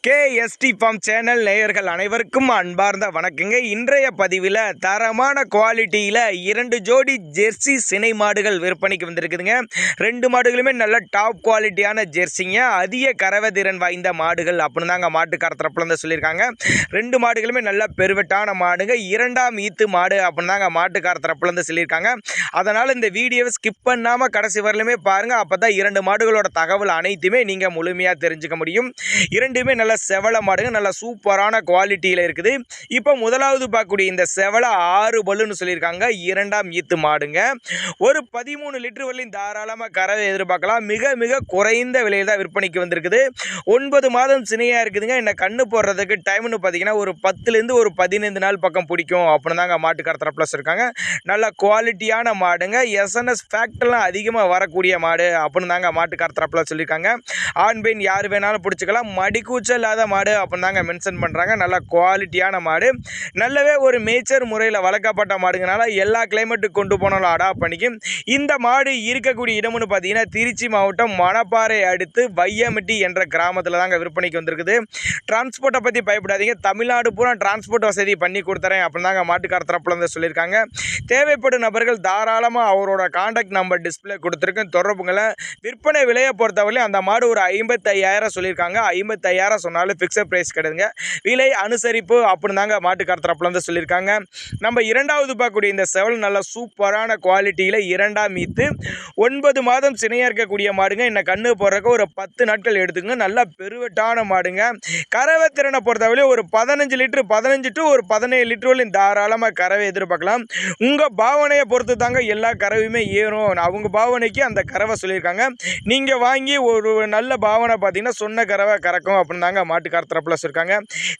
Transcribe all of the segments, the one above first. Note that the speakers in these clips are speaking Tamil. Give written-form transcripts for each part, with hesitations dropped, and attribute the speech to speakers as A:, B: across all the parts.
A: கேஎஸ்டி ஃபார்ம் சேனல் நேயர்கள் அனைவருக்கும் அன்பார்ந்த வணக்கங்க. இன்றைய பதிவில் தரமான குவாலிட்டியில் 2 ஜோடி ஜெர்சி சினை மாடுகள் விற்பனைக்கு வந்திருக்குதுங்க. 2 மாடுகளுமே நல்ல டாப் குவாலிட்டியான ஜெர்சிங்க, அதிக கறவை திறன் வாய்ந்த மாடுகள் அப்படின்னு தாங்க மாட்டுக்கார தரப்புல சொல்லியிருக்காங்க. 2 மாடுகளுமே நல்ல பெருவெட்டான மாடுங்க, 2ஆம் ஈத்து மாடு அப்படின்னு தாங்க மாட்டுக்கார தரப்புல சொல்லியிருக்காங்க. அதனால் இந்த வீடியோவை ஸ்கிப் பண்ணாமல் கடைசி வரலுமே பாருங்கள். அப்போ தான் 2 மாடுகளோட தகவல் அனைத்துமே நீங்கள் முழுமையாக தெரிஞ்சுக்க முடியும். 2மே நல்ல செவலை மாடுங்க, நல்ல சூப்பரான குவாலிட்டியில் இருக்குது. இப்போ முதலாவது பார்க்கக்கூடிய இந்த செவலை 6 பல்லுன்னு சொல்லியிருக்காங்க, 2ஆம் ஈத்து மாடுங்க. ஒரு 13 லிட்டர் வரலையும் தாராளமாக கறவை எதிர்பார்க்கலாம். மிக மிக குறைந்த விலையில் தான் விற்பனைக்கு வந்திருக்குது. 9 மாதம் சினையாக இருக்குதுங்க. என்ன கண்ணு போடுறதுக்கு டைம்னு பார்த்தீங்கன்னா ஒரு 10லேருந்து ஒரு 15 நாள் பக்கம் பிடிக்கும் அப்படின்னு தாங்க மாட்டுக்கார தரப்புல இருக்காங்க. நல்ல குவாலிட்டியான மாடுங்க, எஸ்என்எஸ் ஃபேக்டர்லாம் அதிகமாக வரக்கூடிய மாடு அப்படின்னு தாங்க மாட்டுக்கார தரப்புல சொல்லியிருக்காங்க. ஆண் பெண் யார் வேணாலும் பிடிச்சிக்கலாம். மடிக்கூச்சல் இல்லாத மாடு அப்படின்னு தாங்க மென்ஷன் பண்ணுறாங்க. நல்ல குவாலிட்டியான மாடு, நல்லவே ஒரு மேய்ச்சர் முறையில் வளர்க்கப்பட்ட மாடுங்கனால எல்லா கிளைமேட்டுக்கு கொண்டு போனாலும் அடாப்ட் பண்ணிக்கும். இந்த மாடு இருக்கக்கூடிய இடம்னு பார்த்தீங்கன்னா திருச்சி மாவட்டம் மணப்பாறை அடுத்து வையமிட்டி என்ற கிராமத்தில் தாங்க விற்பனைக்கு வந்திருக்குது. டிரான்ஸ்போர்ட்டை பற்றி பயப்படாதீங்க, தமிழ்நாடு பூரா டிரான்ஸ்போர்ட் வசதி பண்ணி கொடுத்துறேன் அப்படின்னு தாங்க மாட்டுக்கார தரப்புல சொல்லியிருக்காங்க. தேவைப்படும் நபர்கள் தாராளமாக அவரோட கான்டாக்ட் நம்பர் டிஸ்பிளே கொடுத்துருக்கேன், தொடர்புங்களை. விற்பனை விலையை பொறுத்தவரை அந்த மாடு ஒரு 55,000 சொல்லியிருக்காங்க. 55,000 சொன்னாலும் ஃபிக்ஸட் ப்ரைஸ் கிடையாதுங்க, விலை அனுசரிப்பு அப்படின்னு தாங்க மாட்டுக்கார தரப்புல சொல்லியிருக்காங்க. நம்ம இரண்டாவது பார்க்கக்கூடிய இந்த செவல் நல்ல சூப்பரான குவாலிட்டியில் 2ஆம் ஈத்து 9 மாதம் சினையாக இருக்கக்கூடிய மாடுங்க. என்ன கண்ணு போடுறதுக்கு ஒரு 10 நாட்கள் எடுத்துங்க. நல்லா பெருவெட்டான மாடுங்க. கறவை திறனை பொறுத்தவரை ஒரு 15 லிட்டர் 15 டு ஒரு 17 லிட்டர் தாராளமாக கறவை எதிர்பார்க்கலாம். உங்கள் பாவனையை பொறுத்து தாங்க எல்லா கறவையுமே ஏறும். அவங்க பாவனைக்கு அந்த கறவை சொல்லியிருக்காங்க. நீங்கள் வாங்கி ஒரு நல்ல பாவனை பார்த்தீங்கன்னா சொன்ன கறவை கறக்கும் அப்படின்னு தாங்க மாட்டுக்கார தரப்புல இருக்காங்க.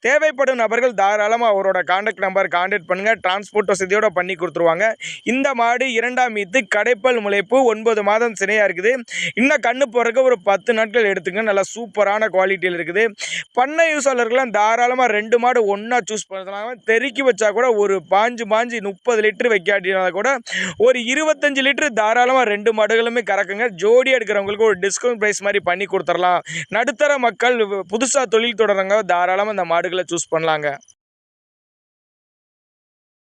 A: தேவைப்படும் நபர்கள் தாராளமாக அவரோட கான்டாக்ட் நம்பர் கான்டாக்ட் பண்ணுங்கள், டிரான்ஸ்போர்ட் வசதியோடு பண்ணி கொடுத்துருவாங்க. இந்த மாடு 2ஆம் ஈத்து கடைப்பல் முளைப்பு 9 மாதம் சினையாக இருக்குது. இன்னும் கண்ணு போடுறதுக்கு ஒரு 10 நாட்கள் எடுத்துங்க. நல்லா சூப்பரான குவாலிட்டியில் இருக்குது. பண்ணை யூஸாளர்கள்லாம் தாராளமாக 2 மாடு ஒன்றா சூஸ் பண்ணலாம். தெருக்கி வச்சா கூட ஒரு பாஞ்சு 30 லிட்டர் வைக்காட்டினா கூட ஒரு 25 லிட்டர் தாராளமாக 2 மாடுகளுமே கறக்குங்க. ஜோடி எடுக்கிறவங்களுக்கு ஒரு டிஸ்கவுண்ட் ப்ரைஸ் மாதிரி பண்ணி கொடுத்துடலாம். நடுத்தர மக்கள் புதுசாக தொழில் தொடர்றவங்க தாராளமாக இந்த மாடுகளை சூஸ் பண்ணலாங்க.